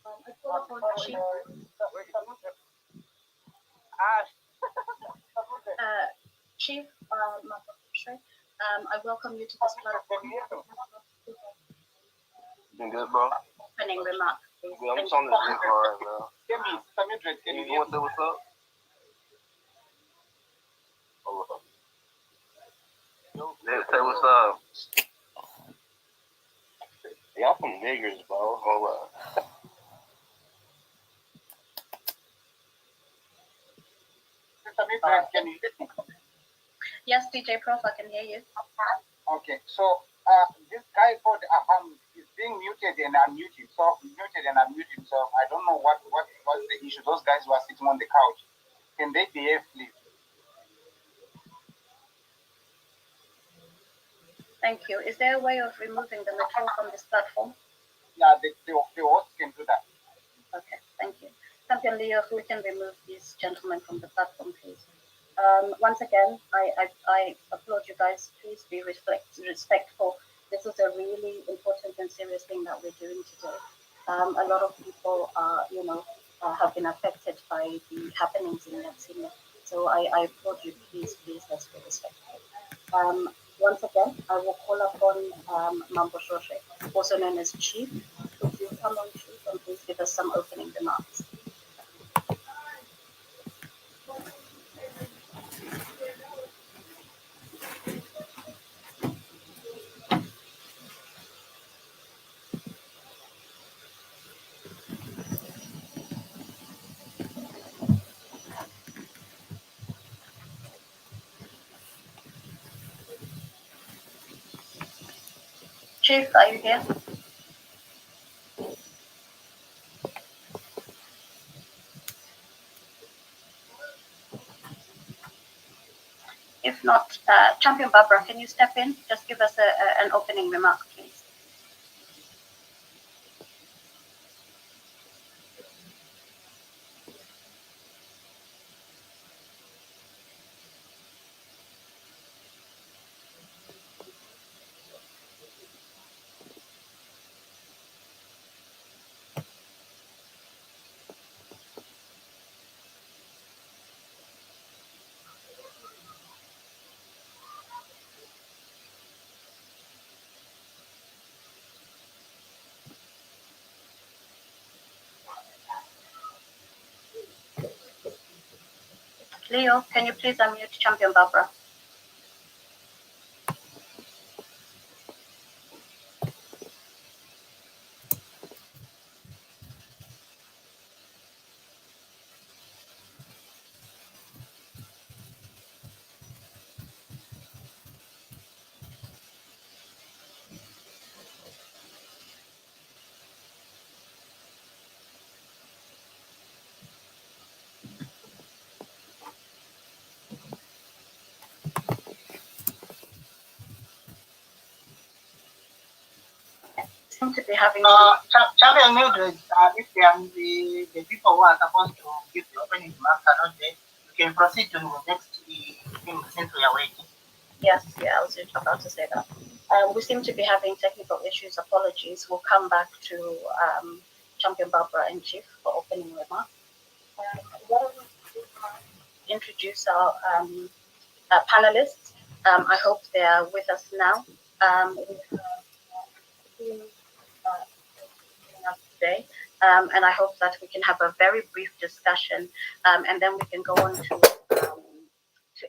I call upon Chief. Chief Makoto, I welcome you to this platform. Been good, bro? Opening remark, please. Yeah, I'm just on the gym car right now. You want to say what's up? Hold up. Say what's up. Y'all some niggers, bro. Hold up. Yes, DJ Prof, I can hear you. Okay, so this guy called Aham is being muted and unmuted. So I don't know what's the issue. Those guys who are sitting on the couch, can they behave, please? Thank you. Is there a way of removing the material from this platform? Yeah, the host can do that. Okay, thank you. Champion Leo, who can remove these gentlemen from the platform, please? Once again, I applaud you guys. Please be respectful. This is a really important and serious thing that we're doing today. A lot of people are, have been affected by the happenings in Nyatsime. So I applaud you. Please, let's be respectful. Once again, I will call upon Mambo Shoshe, also known as Chief. Could you come on, Chief, and please give us some opening remarks? Chief, are you here? If not, Champion Barbara, can you step in? Just give us an opening remark, please. Leo, can you please unmute Champion Barbara? Seem to be having Champion Mildred, if the people who are supposed to give the opening remarks are not there, you can proceed to the next thing since we are waiting. Yes, I was about to say that. We seem to be having technical issues. Apologies. We'll come back to Champion Barbara and Chief for opening remarks. Introduce our panelists. I hope they are with us now. Today, and I hope that we can have a very brief discussion, and then we can go on to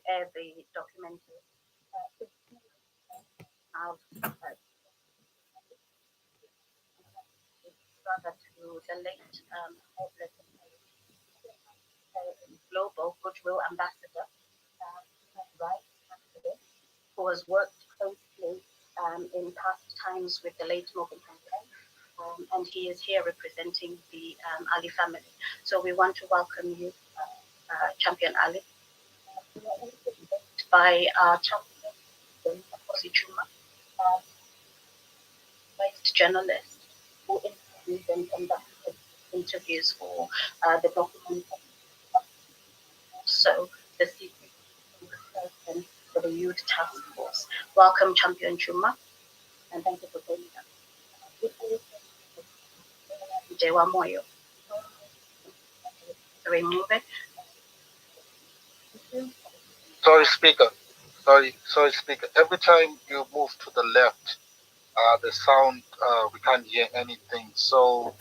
air the documentary. Rather to the late Global Goodwill Ambassador, who has worked closely in past times with the late Morgan Campaign, and he is here representing the Ali family. So we want to welcome you, Champion Ali, by Champion Chuma, vice journalist who interviewed and conducted interviews for the document. So the secret person for the youth task force. Welcome, Champion Chuma, and thank you for joining us. Dewa Moyo. Remove it. Sorry, speaker. Sorry, speaker. Every time you move to the left, the sound, we can't hear anything. So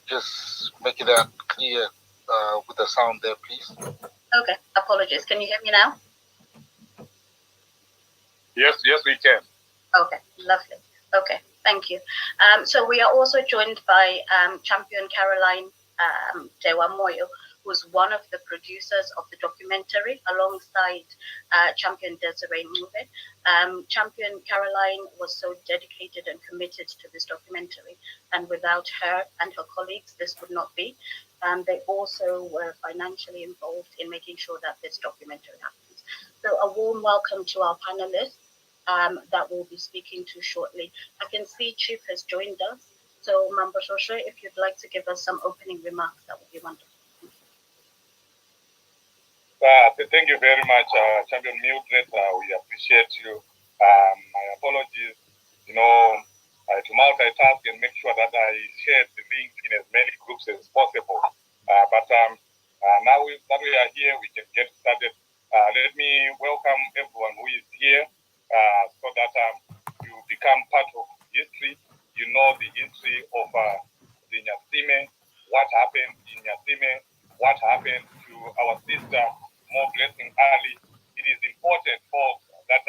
just make it clear with the sound there, please. Okay, apologies. Can you hear me now? Yes, we can. Okay, lovely. Okay, thank you. So we are also joined by Champion Caroline Dewa Moyo, who's one of the producers of the documentary alongside Champion Desiree Mube. Champion Caroline was so dedicated and committed to this documentary, and without her and her colleagues, this would not be. They also were financially involved in making sure that this documentary happens. So a warm welcome to our panelists that we'll be speaking to shortly. I can see Chief has joined us. So Mambo Shoshe, if you'd like to give us some opening remarks, that would be wonderful. Thank you very much, Champion Mildred. We appreciate you. My apologies, to multitask and make sure that I share the link in as many groups as possible. But now that we are here, we can get started. Let me welcome everyone who is here so that you become part of history. You know the history of the Nyatsime, what happened in Nyatsime, what happened to our sister, More Blessing Ali. It is important, folks, that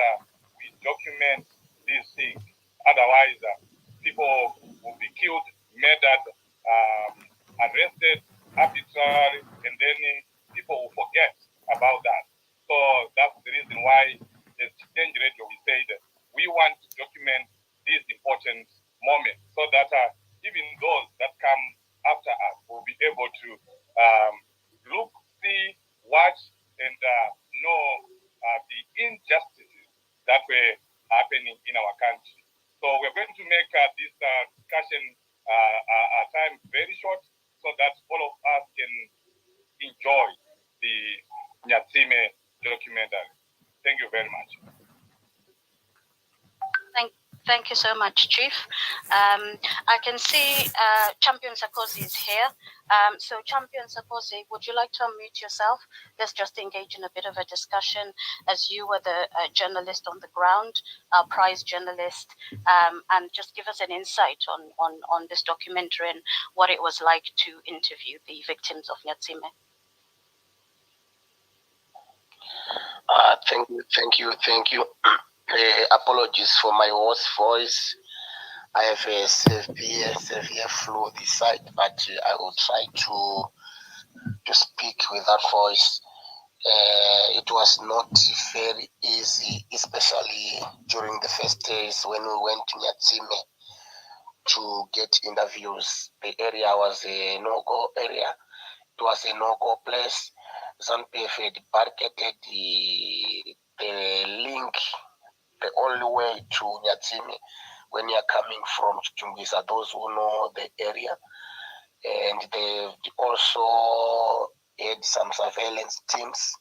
we document these things. Otherwise, people will be killed, murdered, arrested, arbitrary, and then people will forget about that. So that's the reason why the Change Radio, we said we want to document these important moments so that even those that come after us will be able to look, see, watch, and know the injustices that were happening in our country. So we're going to make this discussion time very short so that all of us can enjoy the Nyatsime documentary. Thank you very much. Thank you so much, Chief. I can see Champion Sarkozy is here. So Champion Sarkozy, would you like to unmute yourself? Let's just engage in a bit of a discussion as you were the journalist on the ground, our prize journalist, and just give us an insight on this documentary and what it was like to interview the victims of Nyatsime. Thank you. Apologies for my hoarse voice. I have a severe flu this side, but I will try to speak with that voice. It was not very easy, especially during the first days when we went to Nyatsime to get interviews. The area was a no-go area. It was a no-go place. ZANU-PF had barricaded the link, the only way to Nyatsime when you're coming from Chungisa, those who know the area. And they also had some surveillance teams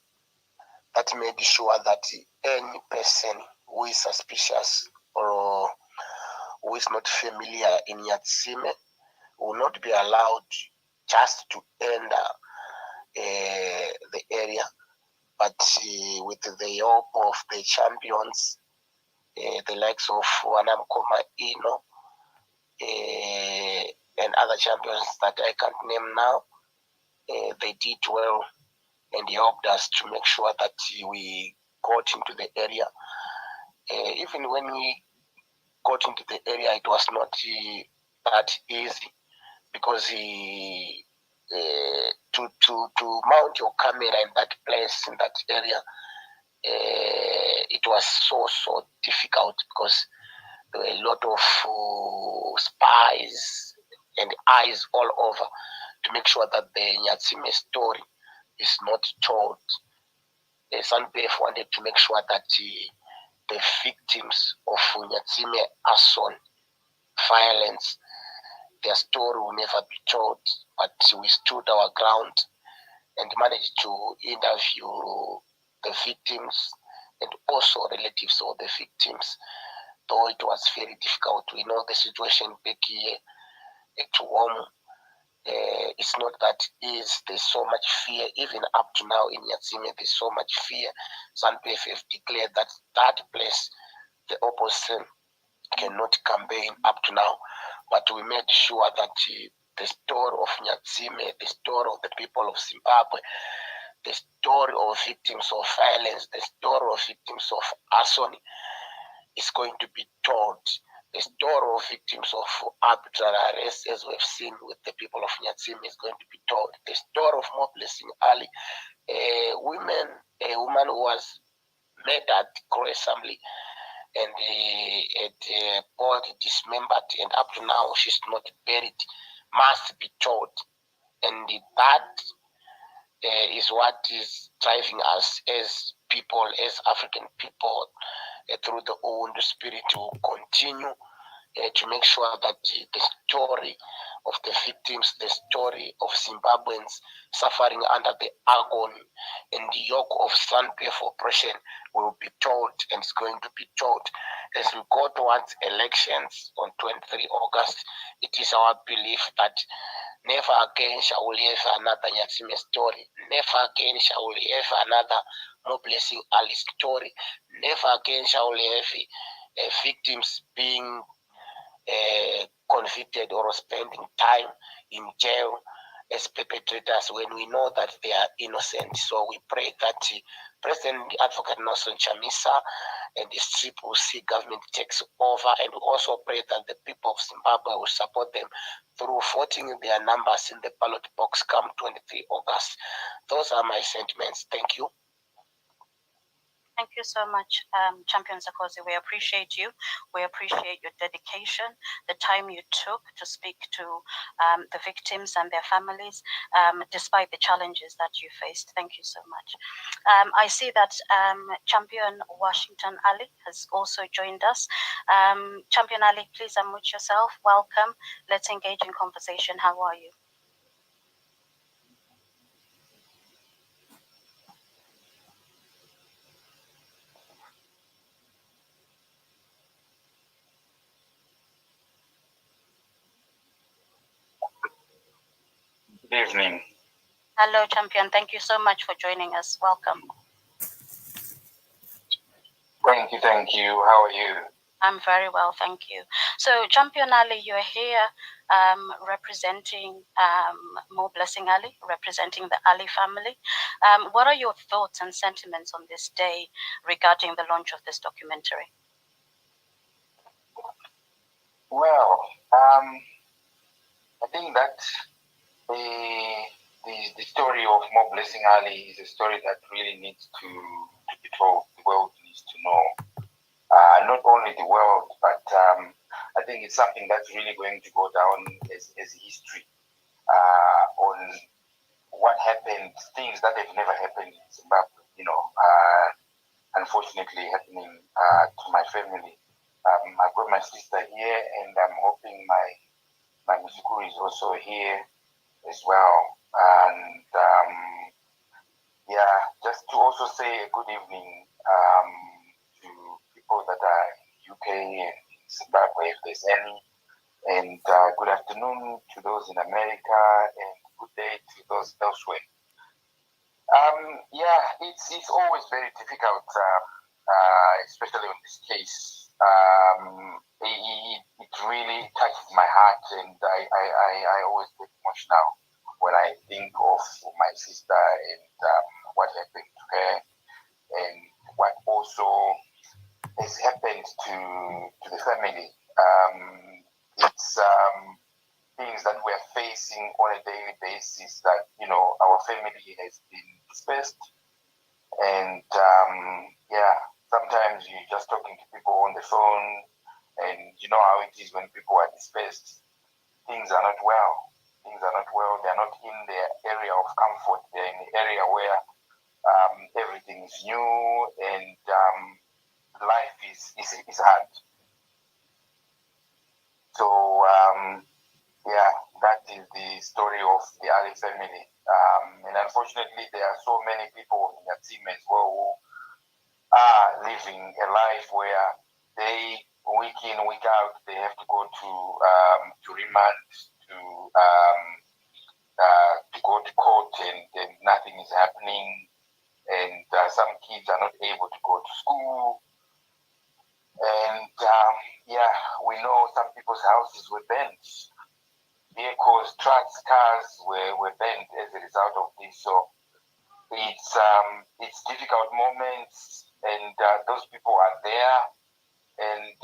that made sure that any person who is suspicious or who is not familiar in Nyatsime will not be allowed just to enter the area. But with the help of the champions, the likes of Wanamkoma Ino and other champions that I can't name now, they did well and helped us to make sure that we got into the area. Even when we got into the area, it was not that easy because to mount your camera in that place, in that area, it was so difficult because there were a lot of spies and eyes all over to make sure that the Nyatsime story is not told. ZANU-PF wanted to make sure that the victims of Nyatsime arson, violence, their story will never be told. But we stood our ground and managed to interview the victims and also relatives of the victims, though it was very difficult. We know the situation back here at home. It's not that there's so much fear, even up to now in Nyatsime, there's so much fear. SANPF have declared that that place, the opposition cannot campaign up to now, but we made sure that the story of Nyatsime, the story of the people of Zimbabwe, the story of victims of violence, the story of victims of arson is going to be told. The story of victims of arbitrary arrests, as we've seen with the people of Nyatsime, is going to be told. The story of Mo Blessing Ali, a woman who was murdered gruesomely and body dismembered, and up to now she's not buried, must be told. And that is what is driving us as people, as African people, through the old spirit to continue to make sure that the story of the victims, the story of Zimbabweans suffering under the agony and the yoke of SANPF oppression will be told, and it's going to be told. As we go towards elections on 23 August, it is our belief that never again shall we have another Nyatsime story. Never again shall we have another Mo Blessing Ali story. Never again shall we have victims being convicted or spending time in jail as perpetrators when we know that they are innocent. So we pray that President Advocate Nelson Chamisa and this Triple C government takes over, and we also pray that the people of Zimbabwe will support them through voting their numbers in the ballot box come 23 August. Those are my sentiments. Thank you. Thank you so much, Champion Sakosi. We appreciate you. We appreciate your dedication, the time you took to speak to the victims and their families, despite the challenges that you faced. Thank you so much. I see that Champion Washington Ali has also joined us. Champion Ali, please unmute yourself. Welcome. Let's engage in conversation. How are you? Good evening. Hello, Champion. Thank you so much for joining us. Welcome. Thank you. How are you? I'm very well, thank you. So, Champion Ali, you're here representing Mo Blessing Ali, representing the Ali family. What are your thoughts and sentiments on this day regarding the launch of this documentary? Well, I think that the story of Mo Blessing Ali is a story that really needs to be told. The world needs to know. Not only the world, but I think it's something that's really going to go down as history on what happened, things that have never happened in Zimbabwe, unfortunately happening to my family. I've got my sister here, and I'm hoping my Muzukuru is also here as well. And just to also say a good evening to people that are in UK and in Zimbabwe, if there's any, and good afternoon to those in America, and good day to those elsewhere. It's always very difficult, especially on this case. It really touches my heart, and I always get emotional when I think of my sister and what happened to her, and what also has happened to the family. It's things that we're facing on a daily basis, that our family has been dispersed, and sometimes you're just talking to people on the phone, and you know how it is when people are dispersed. Things are not well. They're not in their area of comfort. They're in the area where everything is new, and life is hard. So that is the story of the Ali family. And unfortunately, there are so many people in Nyatsime as well who are living a life where they, week in, week out, they have to go to remand, to go to court and nothing is happening, and some kids are not able to go to school. And yeah, we know some people's houses were burnt. Vehicles, trucks, cars were burnt as a result of this. So it's difficult moments, and those people are there. And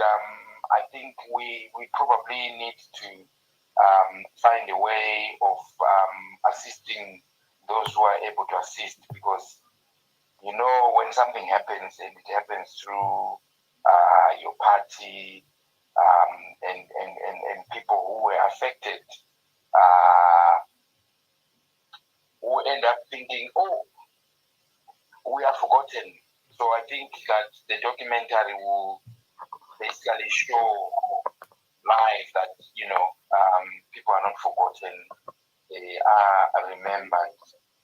I think we probably need to find a way of assisting those who are able to assist, because you know, when something happens and it happens through your party and people who were affected, who end up thinking, oh, we are forgotten. So I think that the documentary will basically show live that, you know, people are not forgotten, they are remembered.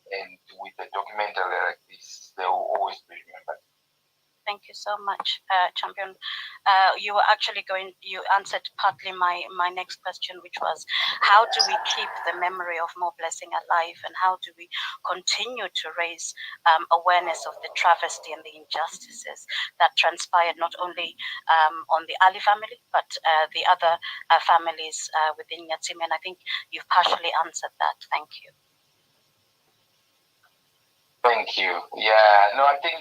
And with a documentary like this, they will always be remembered. Thank you so much, Champion. You were actually you answered partly my next question, which was, how do we keep the memory of More Blessing alive, and how do we continue to raise awareness of the travesty and the injustices that transpired not only on the Ali family, but the other families within Nyatsime? And I think you've partially answered that. Thank you. Thank you. Yeah, no, I think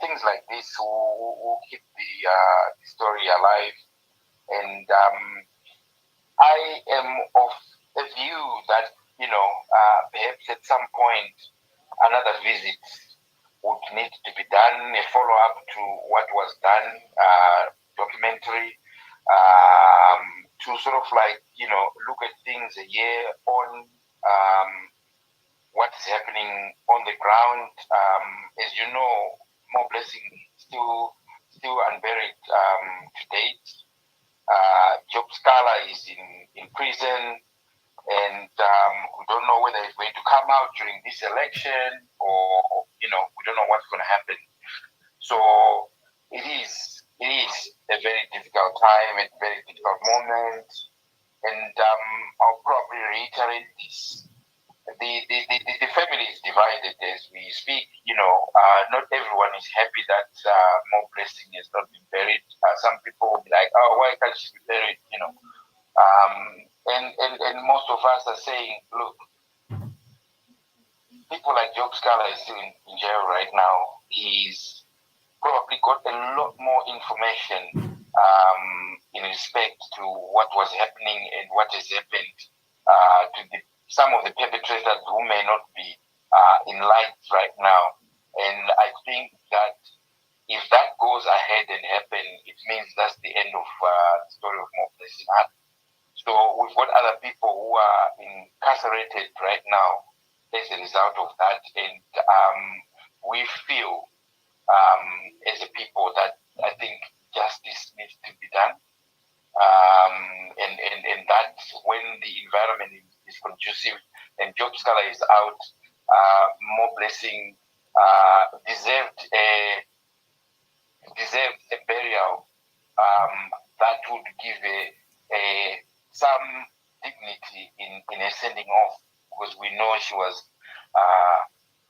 things like this will keep the story alive. And I am of the view that, you know, perhaps at some point another visit would need to be done, a follow-up to what was done, documentary, to sort of like, you know, look at things a year on, what is happening on the ground. As you know, More Blessing still unburied to date. Job Scala is in prison, and we don't know whether he's going to come out during this election, or you know, we don't know what's going to happen. So it is a very difficult time, a very difficult moment, and I'll probably reiterate this. The family is divided as we speak. You know, not everyone is happy that More Blessing has not been buried. Some people will be like, "Oh, why can't she be buried?" You know, and most of us are saying, "Look, people like Job Scala is still in jail right now. He's probably got a lot more information in respect to what was happening and what has happened to some of the perpetrators who may not be in light right now." And I think that if that goes ahead and happen, it means that's the end of the story of More Blessing. So we've got other people who are incarcerated right now as a result of that, and we feel as a people that I think justice needs to be done, and that when the environment is conducive and Job Scala is out, More Blessing deserved a burial that would give some dignity in a sending off, because we know she was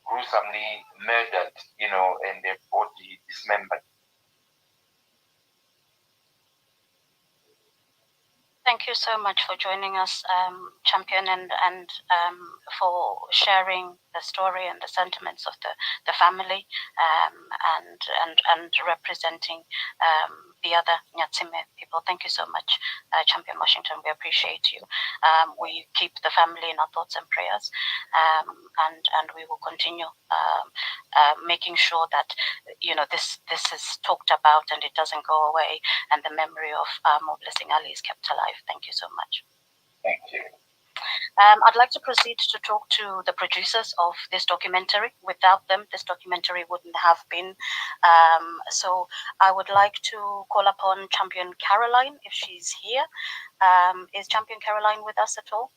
gruesomely murdered, you know, and their body dismembered. Thank you so much for joining us, Champion, and for sharing the story and the sentiments of the family, and representing the other Nyatsime people. Thank you so much, Champion Washington. We appreciate you. We keep the family in our thoughts and prayers, and we will continue making sure that, you know, this is talked about and it doesn't go away, and the memory of More Blessing Ali is kept alive. Thank you so much. Thank you. I'd like to proceed to talk to the producers of this documentary. Without them, this documentary wouldn't have been. So I would like to call upon Champion Caroline, if she's here. Is Champion Caroline with us at all?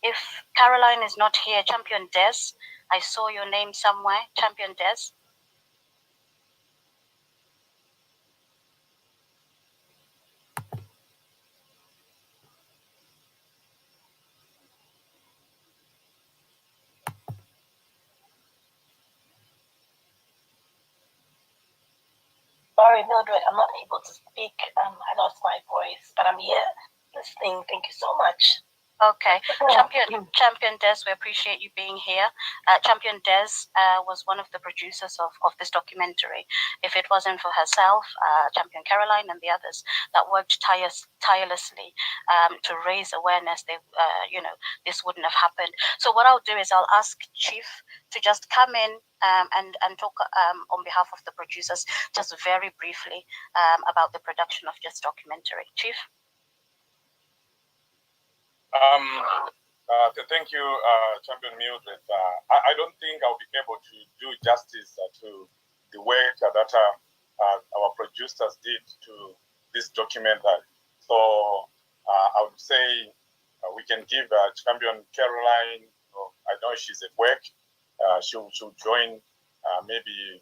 If Caroline is not here, Champion Des, I saw your name somewhere. Champion Des. Sorry, Mildred, I'm not able to speak. I lost my voice, but I'm here listening. Thank you so much. Okay, Champion Des, we appreciate you being here. Champion Des was one of the producers of this documentary. If it wasn't for herself, Champion Caroline and the others that worked tirelessly to raise awareness, they, this wouldn't have happened. So what I'll do is I'll ask Chief to just come in and talk on behalf of the producers, just very briefly about the production of this documentary. Chief? Thank you, Champion Mildred. I don't think I'll be able to do justice to the work that our producers did to this documentary. So I would say we can give Champion Caroline, I know she's at work, she'll join maybe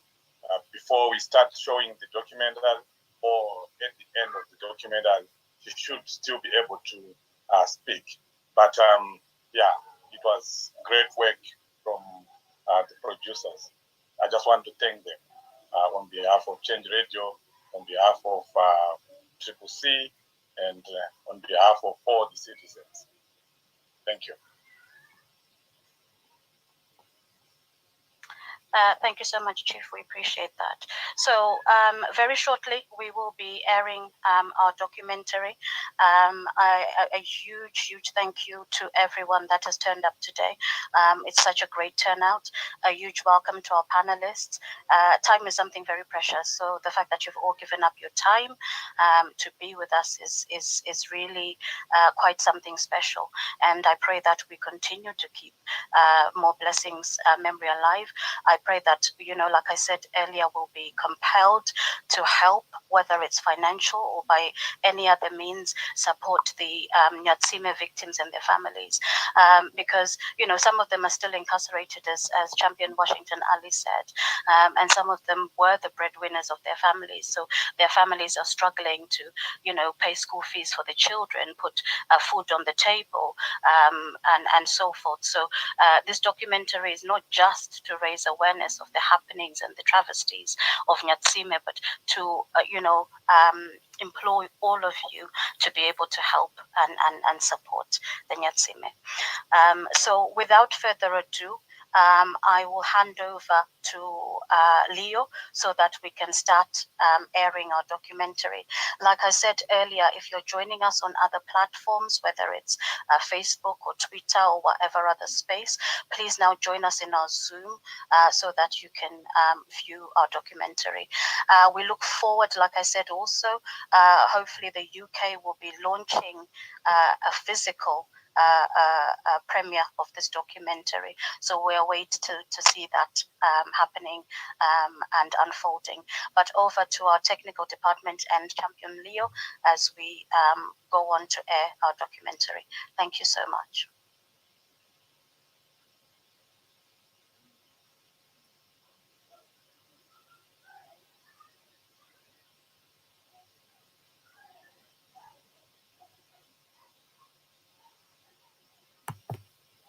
before we start showing the documentary or at the end of the documentary. She should still be able to speak. But yeah, it was great work from the producers. I just want to thank them on behalf of Change Radio, on behalf of Triple C, and on behalf of all the citizens. Thank you. Thank you so much, Chief. We appreciate that. So very shortly, we will be airing our documentary. A huge thank you to everyone that has turned up today. It's such a great turnout. A huge welcome to our panelists. Time is something very precious. So the fact that you've all given up your time to be with us is really quite something special. And I pray that we continue to keep more blessings memory alive. I pray that, like I said earlier, we'll be compelled to help, whether it's financial or by any other means, support the Nyatsime victims and their families. Because, some of them are still incarcerated, as Champion Washington Ali said, and some of them were the breadwinners of their families. So their families are struggling to, pay school fees for the children, put food on the table, and so forth. So this documentary is not just to raise awareness of the happenings and the travesties of Nyatsime, but to, employ all of you to be able to help and support the Nyatsime. So without further ado, I will hand over to Leo so that we can start airing our documentary. Like I said earlier, if you're joining us on other platforms, whether it's Facebook or Twitter or whatever other space, please now join us in our Zoom so that you can view our documentary. We look forward, like I said also, hopefully the UK will be launching a physical premiere of this documentary. So we await to see that happening and unfolding. But over to our technical department and Champion Leo as we go on to air our documentary. Thank you so much.